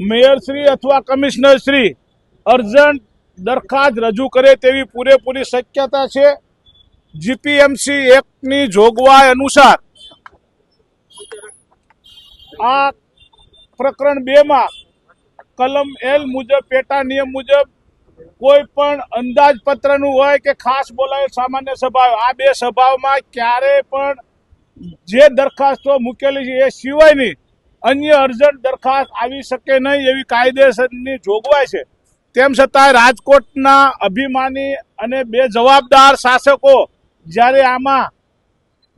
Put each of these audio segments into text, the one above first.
મેયરશ્રી અથવા કમિશનરશ્રી અર્જન્ટ દરખાસ્ત રજૂ કરે તેવી પૂરેપૂરી શક્યતા છે। જીપીએમસી એક્ટની જોગવાઈ અનુસાર આ પ્રકરણ 2 માં કલમ L મુજબ પેટા નિયમ મુજબ કોઈ પણ અંદાજપત્રનું હોય કે ખાસ બોલાયેલ સામાન્ય સભા, આ 2 સભાઓમાં ક્યારે પણ જે દરખાસ્તો મૂકેલી છે એ સિવાયની અન્ય અર્જન્ટ દરખાસ્ત આવી શકે નહીં એવી કાયદેસરની જોગવાઈ છે। તેમ છતાં રાજકોટના અભિમાની અને બેજવાબદાર શાસકો જ્યારે આમાં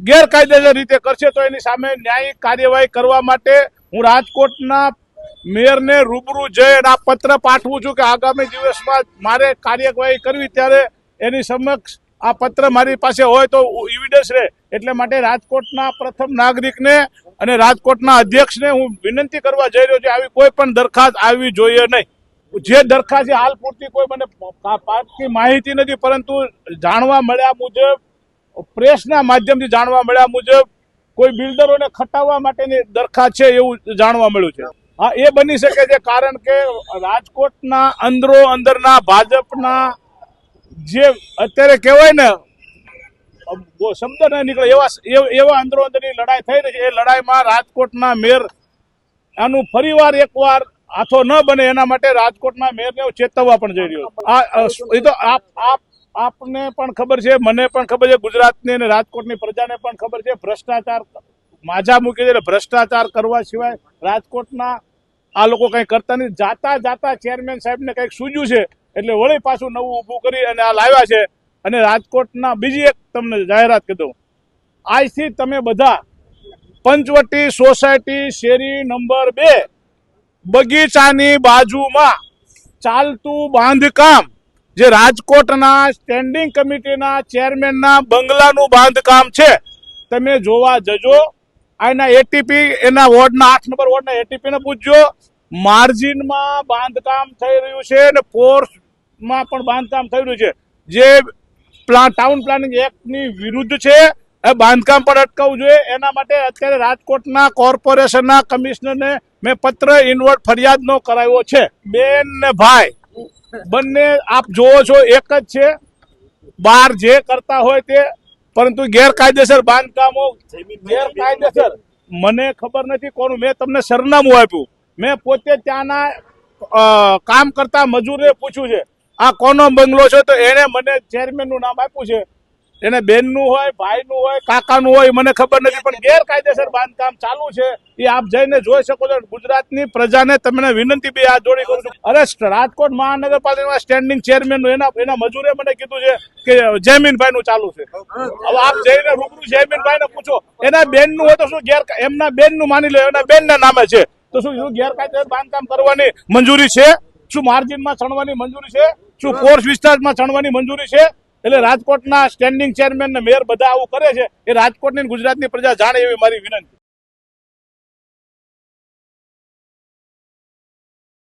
ગેરકાયદેસર રીતે કરશે તો એની સામે ન્યાયિક કાર્યવાહી કરવા માટે હું રાજકોટના મેયરને રૂબરૂ જઈ અને આ પત્ર પાઠવું છું કે આગામી દિવસમાં મારે કાર્યવાહી કરવી ત્યારે એની સમક્ષ આ પત્ર મારી પાસે હોય તો એવિડન્સ રહે। એટલે માટે રાજકોટના પ્રથમ નાગરિકને અને રાજકોટના અધ્યક્ષને હું વિનંતી કરવા જઈ રહ્યો છું, આવી કોઈ પણ દરખાસ્ત આવવી જોઈએ નહીં। જે દરખાસ્ત છે હાલ પૂરતી કોઈ મને પાકી માહિતી નથી, પરંતુ જાણવા મળ્યા મુજબ, પ્રેસના માધ્યમથી જાણવા મળ્યા મુજબ કોઈ બિલ્ડરોને ખટાવવા માટેની દરખાસ્ત છે એવું જાણવા મળ્યું છે। હા, એ બની શકે છે, કારણ કે રાજકોટના અંદરના ભાજપના જે અત્યારે કહેવાય ને શબ્દ ન નીકળે એવા અંદરોઅંદરની લડાઈ થઈ રહી છે। એ લડાઈમાં રાજકોટના મેયર આનું ફરીવાર એકવાર હાથો ન બને એના માટે રાજકોટના મેયરને ચેતવવા પણ જઈ રહ્યો છું। એ તો આપને પણ ખબર છે, મને પણ ખબર છે, ગુજરાતની અને રાજકોટની પ્રજાને પણ ખબર છે, ભ્રષ્ટાચાર માજા મૂકી દે, ભ્રષ્ટાચાર કરવા સિવાય રાજકોટના આ લોકો કંઈ કરતા નથી। જાતા ચેરમેન સાહેબને કંઈક સૂજ્યું છે એટલે વળી પાછું નવું ઊભું કરી અને આ લાવ્યા છે। અને રાજકોટના બીજી એક તમને જાહેરાત કરી દઉં, આજથી તમે બધા પંચવટી સોસાયટી શેરી નંબર 2 બગીચાની બાજુમાં ચાલતું બાંધકામ, જે રાજકોટના સ્ટેન્ડિંગ કમિટીના ચેરમેનના બંગલાનું બાંધકામ છે, તમે જોવા જજો। આના એટીપી એના વોર્ડના 8 નંબર વોર્ડના એટીપીને પૂછજો। માર્જિનમાં બાંધકામ થઈ રહ્યું છે અને પોર્સમાં પણ બાંધકામ થઈ રહ્યું છે, જે ટાઉન પ્લાનિંગ એક્ટની વિરુદ્ધ છે। એ બાંધકામ પણ અટકાવવું જોઈએ। એના માટે અત્યારે રાજકોટના કોર્પોરેશનના કમિશનરને મેં પત્ર ઇનવર્ટ ફરિયાદનો કરાવ્યો છે। બેન ને ભાઈ બંને આપ જોવો છો એક જ છે, બહાર જે કરતા હોય તે, પરંતુ ગેરકાયદેસર બાંધકામો, ગેરકાયદેસર મને ખબર નથી કોનું, મેં તમને સરનામું આપ્યું, મેં પોતે ત્યાંના કામ કરતા મજૂરને પૂછ્યું છે આ કોનો બંગલો છે, તો એને મને ચેરમેનનું નામ આપ્યું છે। એને બેનનું હોય, ભાઈનું હોય, કાકાનું હોય મને ખબર નથી, પણ ગેરકાયદેસર બાંધકામ ચાલુ છે એ આપ જઈને જોઈ શકો છો। ગુજરાતની પ્રજાને તમને વિનંતી બે હાથ જોડી કરું છું, અરે રાજકોટ મહાનગરપાલિકાના સ્ટેન્ડિંગ ચેરમેનનું એના મજૂરે મને કીધું છે કે જયમીનભાઈનું ચાલુ છે। હવે આપ જઈને રૂબરૂ જયમીનભાઈને પૂછો, એના બેનનું હોય તો શું એમના બેનનું માની લો, એના બેનના નામે છે તો શું ગેરકાયદેસર બાંધકામ કરવાની મંજૂરી છે? શું માર્જિનમાં ચણવાની મંજૂરી છે? શું કોર્સ વિસ્તારમાં ચણવાની મંજૂરી છે? એટલે રાજકોટના સ્ટેન્ડિંગ ચેરમેન ને મેયર બધા આવું કરે છે, એ રાજકોટની ગુજરાતની પ્રજા જાણે એવી મારી વિનંતી।